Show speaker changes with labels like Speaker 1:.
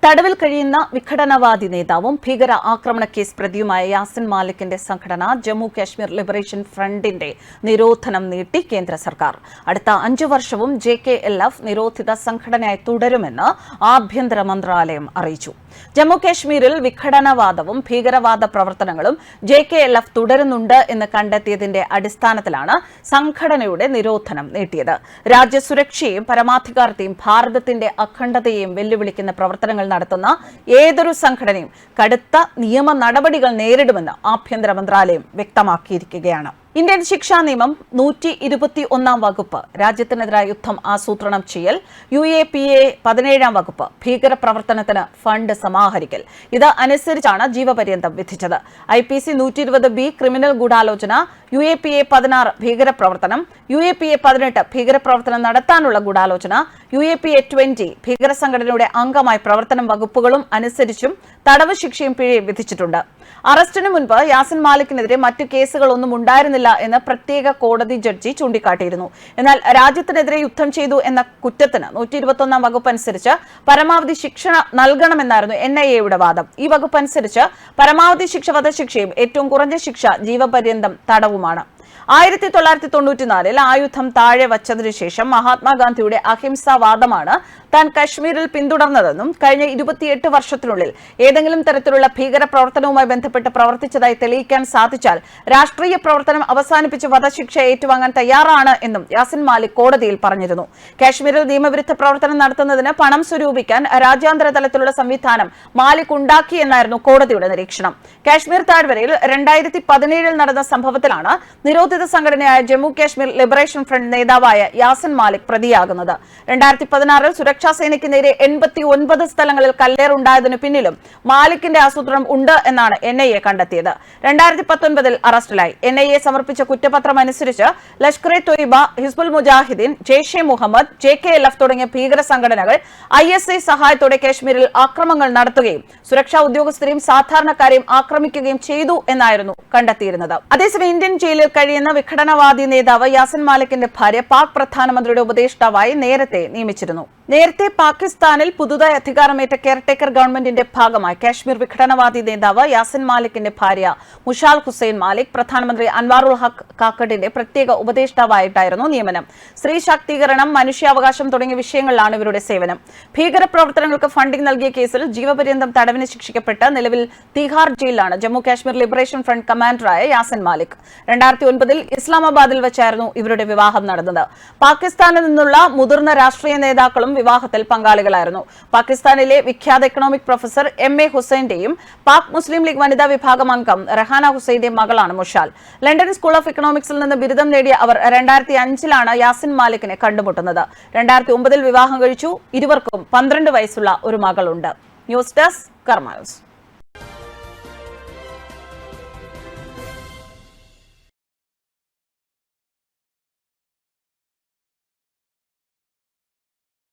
Speaker 1: തടവിൽ കഴിയുന്ന വിഘടനവാദി നേതാവും ഭീകര ആക്രമണ കേസ് പ്രതിയുമായ യാസിൻ മാലിക്കിന്റെ സംഘടന ജമ്മു കാശ്മീർ ലിബറേഷൻ ഫ്രണ്ടിന്റെ നിരോധനം നീട്ടി കേന്ദ്ര സർക്കാർ. അടുത്ത 5 വർഷവും JKLF നിരോധിത സംഘടനയായി തുടരുമെന്ന് ആഭ്യന്തര മന്ത്രാലയം അറിയിച്ചു. ജമ്മു കാശ്മീരിൽ വിഘടനവാദവും ഭീകരവാദ പ്രവർത്തനങ്ങളും JKLF തുടരുന്നുണ്ട് എന്ന് കണ്ടെത്തിയതിന്റെ അടിസ്ഥാനത്തിലാണ് സംഘടനയുടെ നിരോധനം നീട്ടിയത്. രാജ്യസുരക്ഷയെയും പരമാധികാരത്തെയും ഭാരതത്തിന്റെ അഖണ്ഡതയെയും വെല്ലുവിളിക്കുന്ന പ്രവർത്തനങ്ങൾ നടത്തുന്ന ഏതൊരു സംഘടനയും കടുത്ത നിയമ നടപടികൾ നേരിടുമെന്ന് ആഭ്യന്തര മന്ത്രാലയം വ്യക്തമാക്കിയിരിക്കുകയാണ്. ഇന്ത്യൻ ശിക്ഷാ നിയമം 121 വകുപ്പ് രാജ്യത്തിനെതിരായ യുദ്ധം ആസൂത്രണം ചെയ്യൽ, UAPA 17 വകുപ്പ് ഭീകരപ്രവർത്തനത്തിന് ഫണ്ട് സമാഹരിക്കൽ. ഇത് അനുസരിച്ചാണ് ജീവപര്യന്തം വിധിച്ചത്. IPC 120B ക്രിമിനൽ ഗൂഢാലോചന, UAPA 16 ഭീകരപ്രവർത്തനം, UAPA 18 ഭീകരപ്രവർത്തനം നടത്താനുള്ള ഗൂഢാലോചന, UAPA 20 ഭീകര സംഘടനയുടെ അംഗമായി പ്രവർത്തനം വകുപ്പുകളും അനുസരിച്ചും തടവ് ശിക്ഷയും പിഴയും വിധിച്ചിട്ടുണ്ട്. അറസ്റ്റിന് മുൻപ് യാസിൻ മാലിക്കിനെതിരെ മറ്റു കേസുകളൊന്നും ഉണ്ടായിരുന്നില്ല എന്ന് പ്രത്യേക കോടതി ജഡ്ജി ചൂണ്ടിക്കാട്ടിയിരുന്നു. എന്നാൽ രാജ്യത്തിനെതിരെ യുദ്ധം ചെയ്തു എന്ന കുറ്റത്തിന് 121 വകുപ്പ് അനുസരിച്ച് പരമാവധി ശിക്ഷ നൽകണമെന്നായിരുന്നു NIA വാദം. ഈ വകുപ്പ് അനുസരിച്ച് പരമാവധി ശിക്ഷ വധശിക്ഷയും ഏറ്റവും കുറഞ്ഞ ശിക്ഷ ജീവപര്യന്തം തടവുമാണ്. 1994 ആയുധം താഴെ വച്ചതിനു ശേഷം മഹാത്മാഗാന്ധിയുടെ അഹിംസാവാദമാണ് താൻ കശ്മീരിൽ പിന്തുടർന്നതെന്നും കഴിഞ്ഞ 28 വർഷത്തിനുള്ളിൽ ഏതെങ്കിലും തരത്തിലുള്ള ഭീകര പ്രവർത്തനവുമായി ബന്ധപ്പെട്ട് പ്രവർത്തിച്ചതായി തെളിയിക്കാൻ സാധിച്ചാൽ രാഷ്ട്രീയ പ്രവർത്തനം അവസാനിപ്പിച്ച് വധശിക്ഷ ഏറ്റുവാങ്ങാൻ തയ്യാറാണ് എന്നും യാസിൻ മാലിക് കോടതിയിൽ പറഞ്ഞിരുന്നു. കാശ്മീരിൽ നിയമവിരുദ്ധ പ്രവർത്തനം നടത്തുന്നതിന് പണം സ്വരൂപിക്കാൻ രാജ്യാന്തര തലത്തിലുള്ള സംവിധാനം മാലിക് ഉണ്ടാക്കിയെന്നായിരുന്നു കോടതിയുടെ നിരീക്ഷണം. കാശ്മീർ താഴ്വരയിൽ 2017 നടന്ന സംഭവത്തിലാണ് നിരോധിത സംഘടനയായ ജമ്മു കാശ്മീർ ലിബറേഷൻ ഫ്രണ്ട് നേതാവായ യാസിൻ മാലിക് പ്രതിയാകുന്നത്. 2016 സുരക്ഷാ സേനയ്ക്ക് നേരെ 89 സ്ഥലങ്ങളിൽ കല്ലേറുണ്ടായതിനു പിന്നിലും മാലിക്കിന്റെ ആസൂത്രണം ഉണ്ട് എന്നാണ് NIA കണ്ടെത്തിയത്. 2019 അറസ്റ്റിലായി. NIA സമർപ്പിച്ച കുറ്റപത്രം അനുസരിച്ച് ലഷ്കർ-e തൊയ്ബ, ഹിസ്ബുൾ മുജാഹിദ്ദീൻ, ജെയ്ഷെ മുഹമ്മദ്, JKLF തുടങ്ങിയ ഭീകര സംഘടനകൾ ISI സഹായത്തോടെ കാശ്മീരിൽ ആക്രമണങ്ങൾ നടത്തുകയും സുരക്ഷാ ഉദ്യോഗസ്ഥരെയും സാധാരണക്കാരെയും ആക്രമിക്കുകയും ചെയ്തു എന്നായിരുന്നു കണ്ടെത്തിയിരുന്നത്. അതേസമയം ഇന്ത്യൻ ജയിലിൽ കഴിയുന്ന വിഘടനവാദി നേതാവ് യാസിൻ മാലിക്കിന്റെ ഭാര്യ പാക് പ്രധാനമന്ത്രിയുടെ ഉപദേഷ്ടാവായി നേരത്തെ നിയമിച്ചിരുന്നു. നേരത്തെ പാകിസ്ഥാനിൽ പുതുതായി അധികാരമേറ്റ കെയർടേക്കർ ഗവൺമെന്റിന്റെ ഭാഗമായി കാശ്മീർ വിഘടനവാദി നേതാവ് യാസിൻ മാലിക്കിന്റെ ഭാര്യ മുഷാൽ ഹുസൈൻ മാലിക് പ്രധാനമന്ത്രി അൻവാറുൽ ഹഖ് കാക്കഡിന്റെ പ്രത്യേക ഉപദേഷ്ടാവായിട്ടായിരുന്നു നിയമനം. സ്ത്രീ ശാക്തീകരണം, മനുഷ്യാവകാശം തുടങ്ങിയ വിഷയങ്ങളിലാണ് ഇവരുടെ സേവനം. ഭീകരപ്രവർത്തനങ്ങൾക്ക് ഫണ്ടിംഗ് നൽകിയ കേസിൽ ജീവപര്യന്തം തടവിന് ശിക്ഷിക്കപ്പെട്ട് നിലവിൽ തിഹാർ ജയിലിലാണ് ജമ്മു കാശ്മീർ ലിബറേഷൻ ഫ്രണ്ട് കമാൻഡറായ യാസിൻ മാലിക്. 2009 ഇസ്ലാമാബാദിൽ വെച്ചായിരുന്നു ഇവരുടെ വിവാഹം നടന്നത്. പാകിസ്ഥാനിൽ നിന്നുള്ള മുതിർന്ന രാഷ്ട്രീയ നേതാക്കളും വിവാഹത്തിൽ പങ്കാളികളായിരുന്നു. പാകിസ്ഥാനിലെ വിഖ്യാത എക്കണോമിക് പ്രൊഫസർ MA ഹുസൈന്റെയും പാക് മുസ്ലിം ലീഗ് വനിതാ വിഭാഗം അംഗം റഹാന ഹുസൈന്റെയും മകളാണ് മുഷാൽ. ലണ്ടൻ സ്കൂൾ ഓഫ് എക്കണോമിക്സിൽ നിന്ന് ബിരുദം നേടിയ അവർ 2005 യാസിൻ മാലിക്കിനെ കണ്ടുമുട്ടുന്നത്. 2009 വിവാഹം കഴിച്ചു. ഇരുവർക്കും 12 വയസ്സുള്ള ഒരു മകളുണ്ട്. ന്യൂസ് ഡെസ്ക് കർമ്മ ന്യൂസ്.